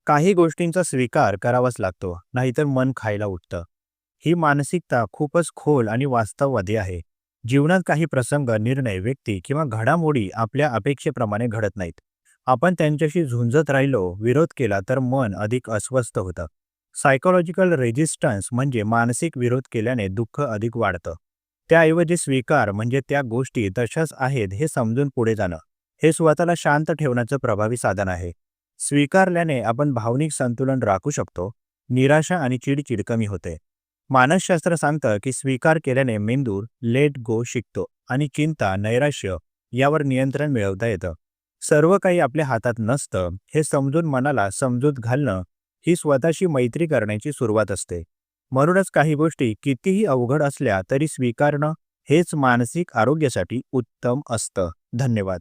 काही गोष्टींचा स्वीकार करावाच लागतो, नाहीतर मन खायला उठतं. ही मानसिकता खूपच खोल आणि वास्तववादी आहे. जीवनात काही प्रसंग, निर्णय, व्यक्ती किंवा घडामोडी आपल्या अपेक्षेप्रमाणे घडत नाहीत. आपण त्यांच्याशी झुंजत राहिलो, विरोध केला तर मन अधिक अस्वस्थ होतं. सायकोलॉजिकल रेजिस्टन्स म्हणजे मानसिक विरोध केल्याने दुःख अधिक वाढतं. त्याऐवजी स्वीकार म्हणजे त्या गोष्टी तशाच आहेत हे समजून पुढे जाणं, हे स्वतःला शांत ठेवण्याचं प्रभावी साधन आहे. स्वीकारल्याने आपण भावनिक संतुलन राखू शकतो, निराशा आणि चिडचिड कमी होते. मानसशास्त्र सांगतं की स्वीकार केल्याने मेंदू लेट गो शिकतो आणि चिंता, नैराश्य यावर नियंत्रण मिळवता येतं. सर्व काही आपल्या हातात नसतं हे समजून मनाला समजूत घालणं ही स्वतःशी मैत्री करण्याची सुरुवात असते. म्हणूनच काही गोष्टी कितीही अवघड असल्या तरी स्वीकारणं हेच मानसिक आरोग्यासाठी उत्तम असतं. धन्यवाद.